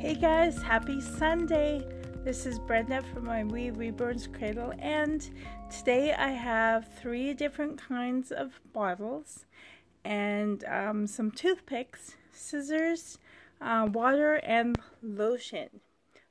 Hey guys, happy Sunday! This is Brenda from my Reborn's Cradle, and today I have 3 different kinds of bottles and some toothpicks, scissors, water, and lotion.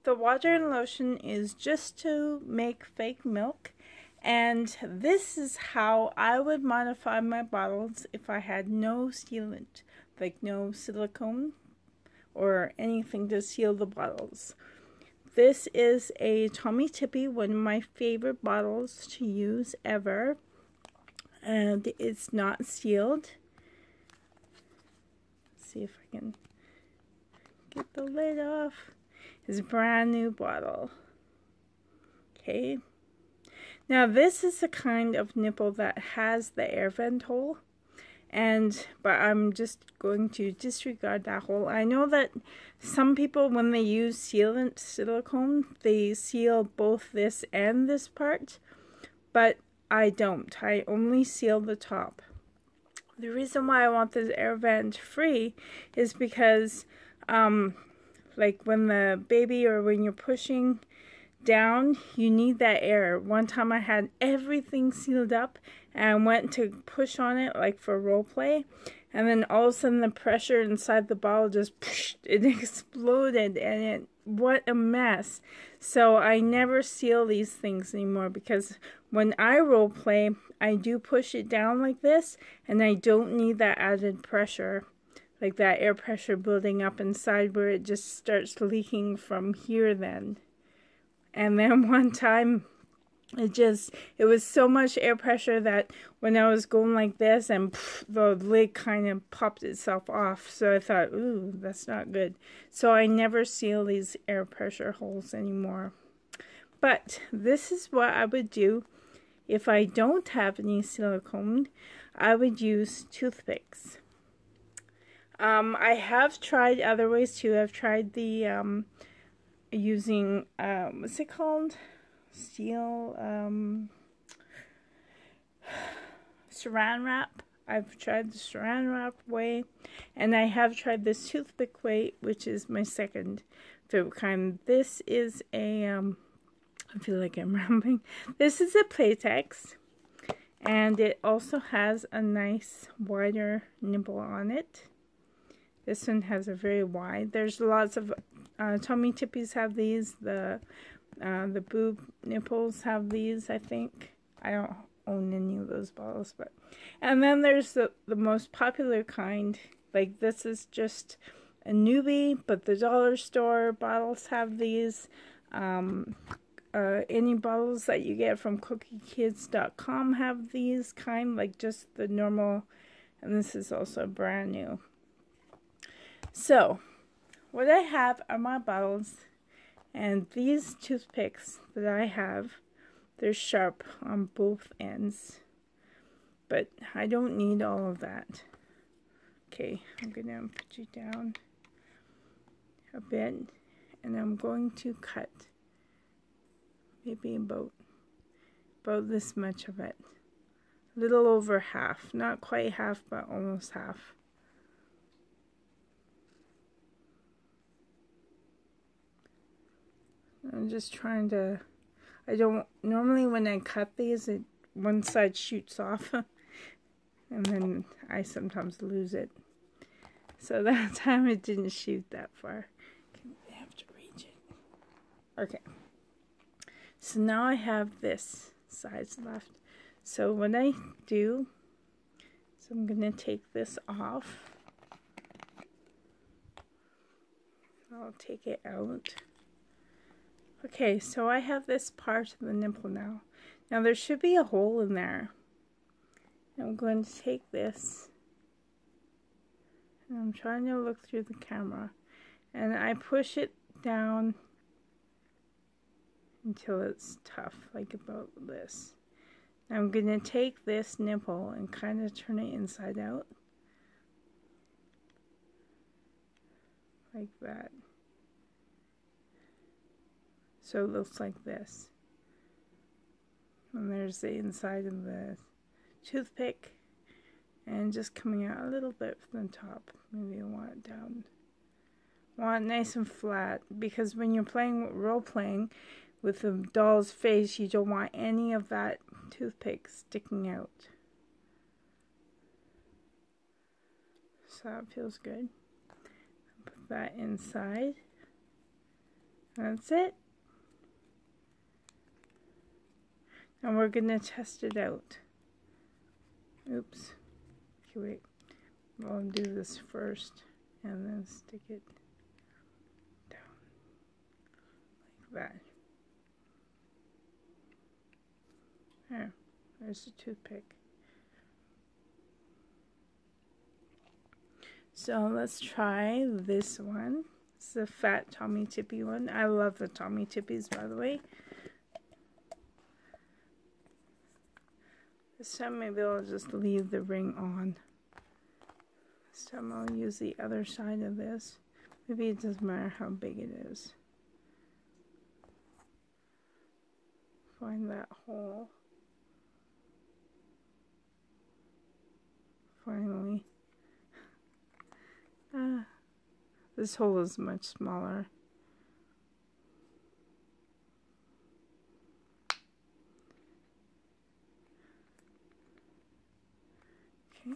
The water and lotion is just to make fake milk, and this is how I would modify my bottles if I had no sealant, like no silicone or anything to seal the bottles. This is a Tommee Tippee, one of my favorite bottles to use ever, and it's not sealed. Let's see if I can get the lid off. It's a brand new bottle. Okay. Now this is the kind of nipple that has the air vent hole. But I'm just going to disregard that hole. I know that some people, when they use sealant silicone, they seal both this and this part, but I don't. I only seal the top. The reason why I want this air vent free is because like when the baby or when you're pushing down, you need that air. One time I had everything sealed up and I went to push on it like for role play, and then all of a sudden the pressure inside the bottle just it exploded, and what a mess. So I never seal these things anymore, because when I role play I do push it down like this, and I don't need that added pressure, like that air pressure building up inside where it just starts leaking from here then. And then one time, it was so much air pressure that when I was going like this, and the lid kind of popped itself off. So I thought, ooh, that's not good. So I never seal these air pressure holes anymore. But this is what I would do if I don't have any silicone. I would use toothpicks. I have tried other ways too. I've tried the using what's it called, steel saran wrap. I've tried the saran wrap way, and I have tried this toothpick way, which is my second favorite kind. This is a I feel like I'm rambling. This is a Playtex, and it also has a nice wider nipple on it. This one has a very wide. There's lots of Tommee Tippees have these. The boob nipples have these, I think. I don't own any of those bottles, but. And then there's the most popular kind. Like this is just a newbie, but the dollar store bottles have these. Any bottles that you get from cookiekids.com have these kind, like just the normal. And this is also brand new. So, what I have are my bottles, and these toothpicks that I have, they're sharp on both ends, but I don't need all of that. Okay, I'm going to put you down a bit, and I'm going to cut maybe about this much of it. A little over half, not quite half, but almost half. I'm just trying to, I don't, normally when I cut these, one side shoots off, and then I sometimes lose it. So that time it didn't shoot that far. I have to reach it. Okay. So now I have this size left. So what I do, so I'm going to take this off. I'll take it out. Okay, so I have this part of the nipple now. Now there should be a hole in there. I'm going to take this, and I'm trying to look through the camera, and I push it down until it's tough, like about this. Now I'm going to take this nipple and kind of turn it inside out, like that. So it looks like this. And there's the inside of the toothpick, and just coming out a little bit from the top. Maybe I want it down Want it nice and flat, because when you're playing role playing with the doll's face, you don't want any of that toothpick sticking out. So that feels good. Put that inside. That's it. And we're going to test it out. Oops. Okay, wait. I'll do this first and then stick it down like that. There's the toothpick. So let's try this one. It's the fat Tommee Tippee one. I love the Tommee Tippees, by the way. This time maybe I'll just leave the ring on. This time I'll use the other side of this. Maybe it doesn't matter how big it is. Find that hole. Finally. This hole is much smaller. Okay.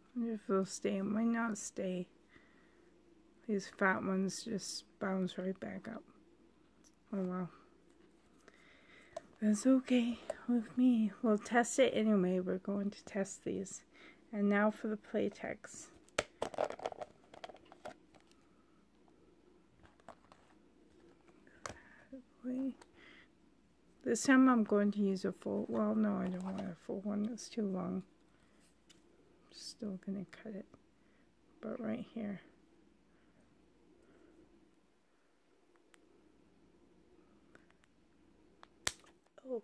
I wonder if it'll stay. It might not stay. These fat ones just bounce right back up. Oh well. That's okay with me. We'll test it anyway. We're going to test these. And now for the Playtex. This time I'm going to use a full, well no, I don't want a full one. It's too long. I'm still going to cut it. But right here. Oh.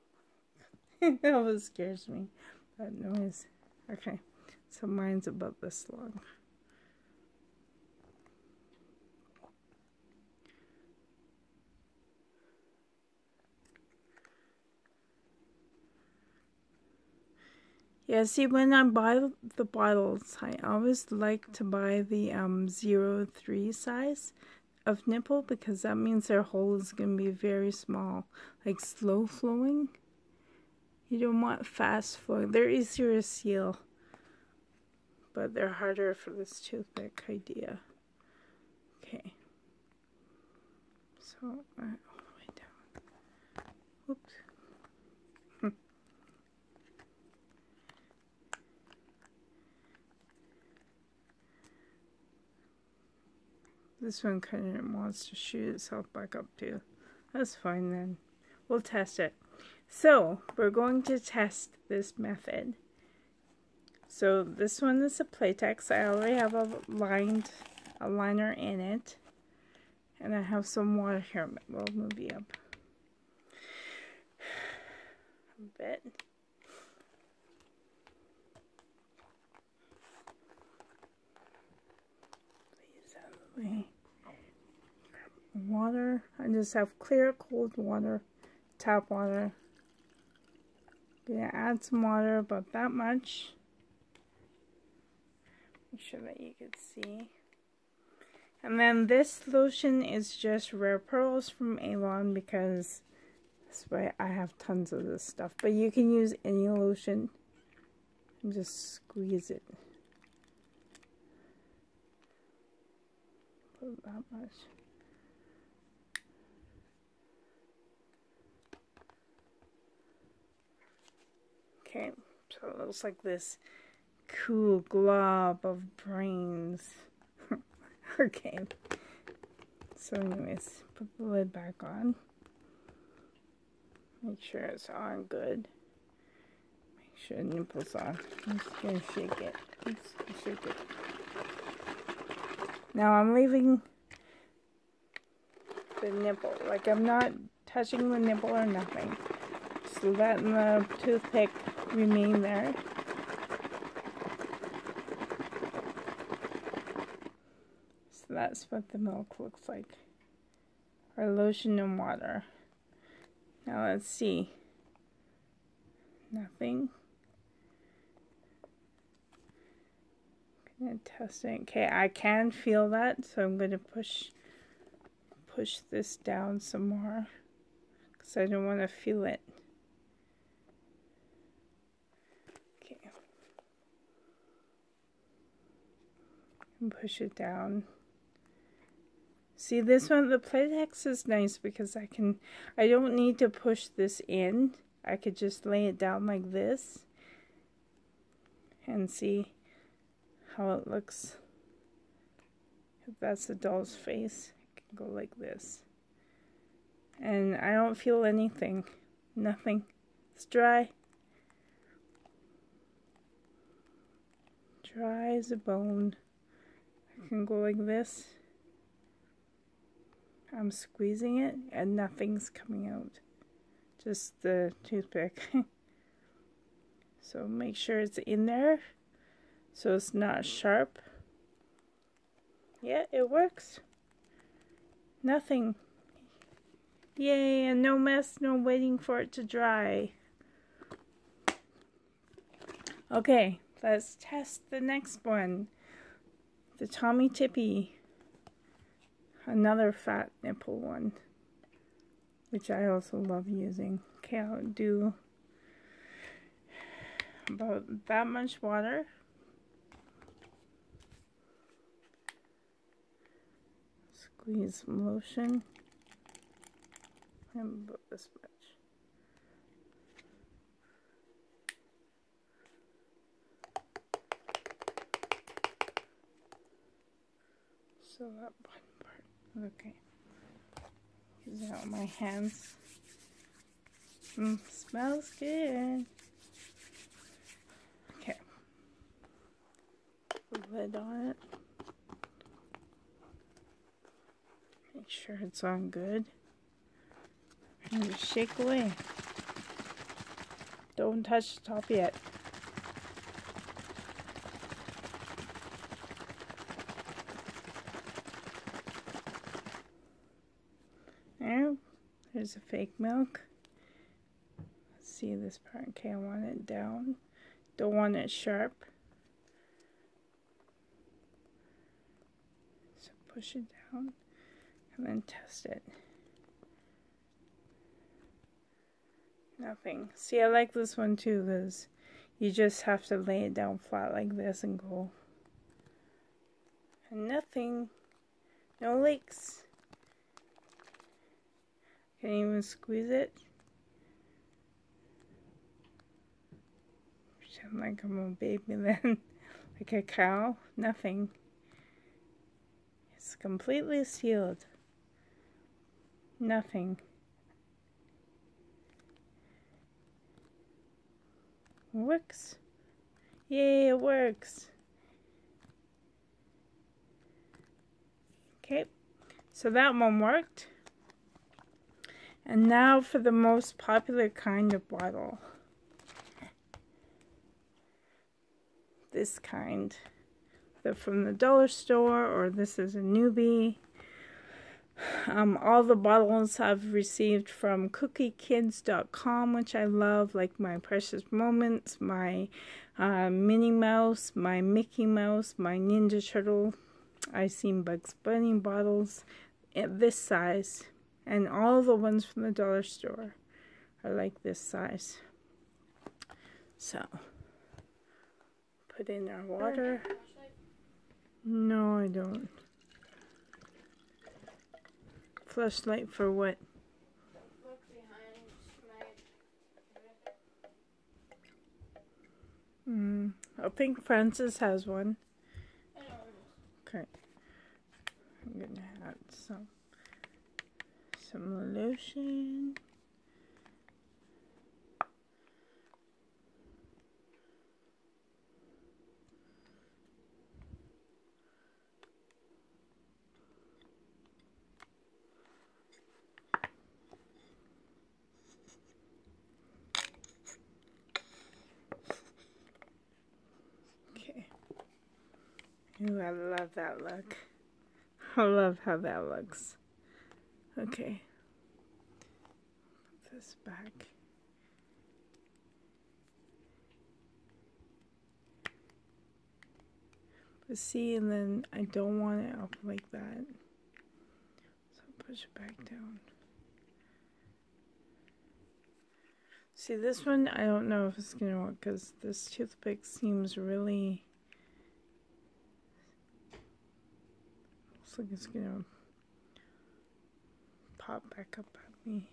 That always scares me, that noise. Okay, so mine's about this long. Yeah, see, when I buy the bottles, I always like to buy the 0.3 size of nipple, because that means their hole is going to be very small, like slow flowing. You don't want fast flowing. They're easier to seal, but they're harder for this toothpick idea. Okay. So, all the way down. Oops. This one kind of wants to shoot itself back up too. That's fine then. We'll test it. So, we're going to test this method. So, this one is a Playtex. I already have a liner in it. And I have some water here. We'll move you up a bit. Please out of the way. Water. I just have clear, cold water, tap water. Gonna add some water, about that much. Make sure that you can see. And then this lotion is just Rare Pearls from Avon, because that's why I have tons of this stuff. But you can use any lotion and just squeeze it. Put that much. Okay, so it looks like this cool glob of brains. Okay, so anyways, put the lid back on. Make sure it's on good. Make sure the nipple's on. I'm just gonna shake it. Shake it. Now I'm leaving the nipple, like I'm not touching the nipple or nothing. Just letting the toothpick remain there. So that's what the milk looks like. Or lotion and water. Now let's see. Nothing. And test it. Okay, I can feel that, so I'm going to push this down some more because I don't want to feel it. Okay. And push it down. See, this one, the Playtex is nice because I don't need to push this in. I could just lay it down like this and see how it looks. If that's the doll's face, I can go like this. And I don't feel anything. Nothing. It's dry. Dry as a bone. I can go like this. I'm squeezing it and nothing's coming out. Just the toothpick. So make sure it's in there so it's not sharp. Yeah, it works. Nothing. Yay, and no mess, no waiting for it to dry. Okay, let's test the next one. The Tommee Tippee. Another fat nipple one, which I also love using. Okay, I'll do about that much water. Squeeze some lotion. And about this much. So that one part. Okay. Use it on my hands. Smells good. Okay. Put the lid on it. Make sure it's on good. And just shake away. Don't touch the top yet. There. There's a fake milk. Let's see this part. Okay, I want it down. Don't want it sharp. So push it down and then test it. Nothing. See, I like this one too because you just have to lay it down flat like this and go. And nothing. No leaks. Can't even squeeze it. Pretend like I'm a baby then. Like a cow. Nothing. It's completely sealed. Nothing. Works. Yay, it works. Okay, so that one worked. And now for the most popular kind of bottle. This kind. They're from the dollar store, or this is a newbie. All the bottles I've received from cookiekids.com, which I love, like my Precious Moments, my Minnie Mouse, my Mickey Mouse, my Ninja Turtle. I've seen Bugs Bunny bottles at this size, and all the ones from the dollar store are like this size. So, put in our water. No, I don't. Flashlight for what? Look behind my... I think Francis has one. I know where it is. Okay. I'm gonna add some lotion. Ooh, I love that look. I love how that looks. Okay. Put this back. See, and then I don't want it up like that. So push it back down. See, this one, I don't know if it's going to work because this toothpick seems really... Looks like it's going to pop back up at me.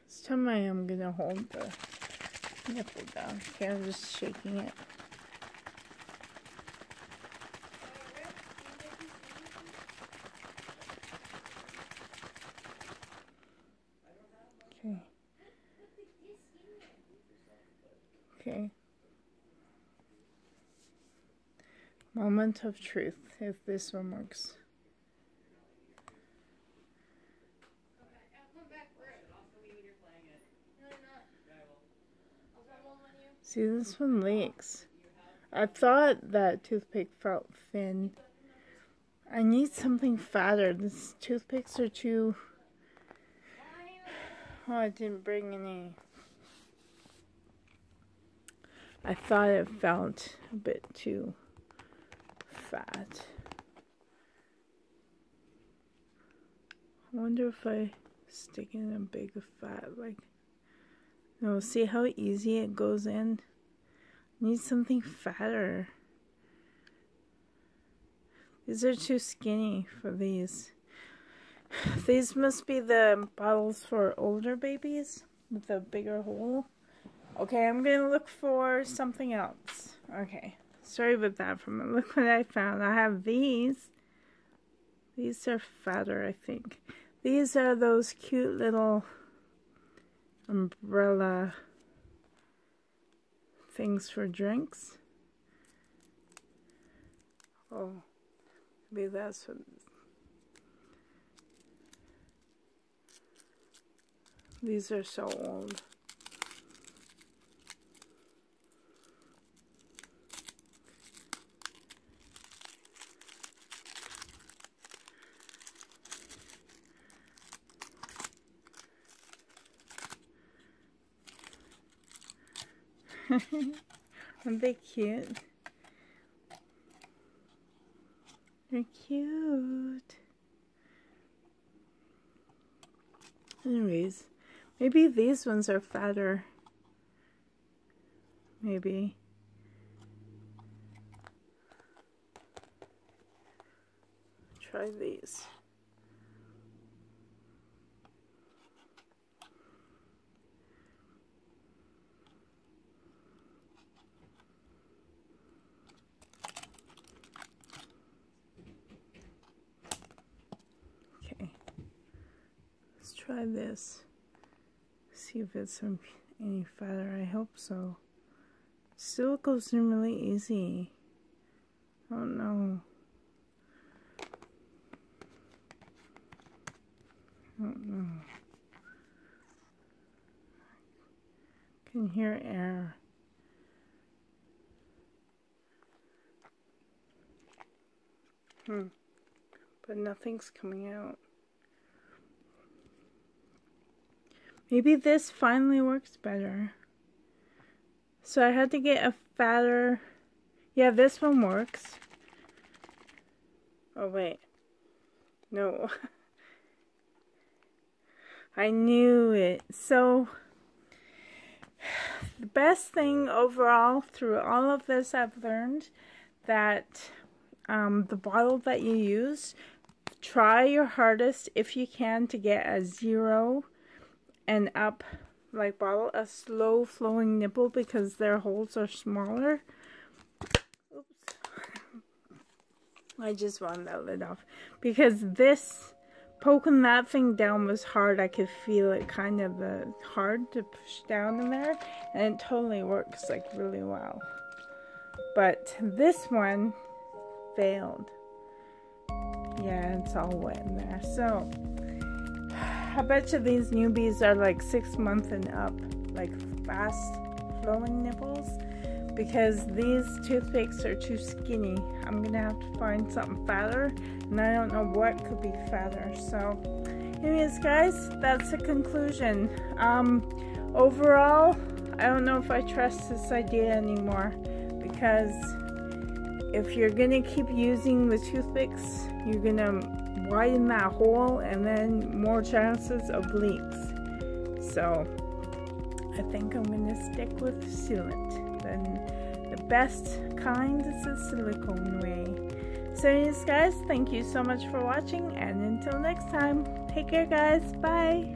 This time I am going to hold the nipple down. Okay, I'm just shaking it. Okay. Okay. Moment of truth, if this one works. See, this one leaks. I thought that toothpick felt thin. I need something fatter. These toothpicks are too... Oh, I didn't bring any. I thought it felt a bit too fat. I wonder if I stick in a big fat, like... No, see how easy it goes in? Need something fatter. These are too skinny for these. These must be the bottles for older babies with a bigger hole. Okay, I'm gonna look for something else. Okay, sorry about that. Look what I found. I have these. These are fatter, I think. These are those cute little umbrella things for drinks. Oh, maybe that's what... These are so old. Aren't they cute? They're cute. Anyways, maybe these ones are fatter. Maybe. Try these. Try this. See if it's any fatter. I hope so. Still goes in really easy. I don't know. I don't know. I can hear air. But nothing's coming out. Maybe this finally works better. So I had to get a fatter... Yeah, this one works. Oh, wait. No. I knew it. So, the best thing overall through all of this, I've learned that the bottle that you use, try your hardest if you can to get a 0 and up like bottle, a slow flowing nipple, because their holes are smaller. Oops. I just wound that lid off. Because this poking that thing down was hard. I could feel it kind of hard to push down in there, and it totally works like really well. But this one failed. Yeah, it's all wet in there. So I bet you these newbies are like 6 months and up, like fast flowing nipples, because these toothpicks are too skinny. I'm gonna have to find something fatter, and I don't know what could be fatter. So anyways guys, that's the conclusion. Overall, I don't know if I trust this idea anymore, because if you're gonna keep using the toothpicks, you're gonna widen that hole and then more chances of leaks. So I think I'm gonna stick with sealant. Then the best kind is the silicone way. So anyways guys, thank you so much for watching, and until next time, take care guys, bye.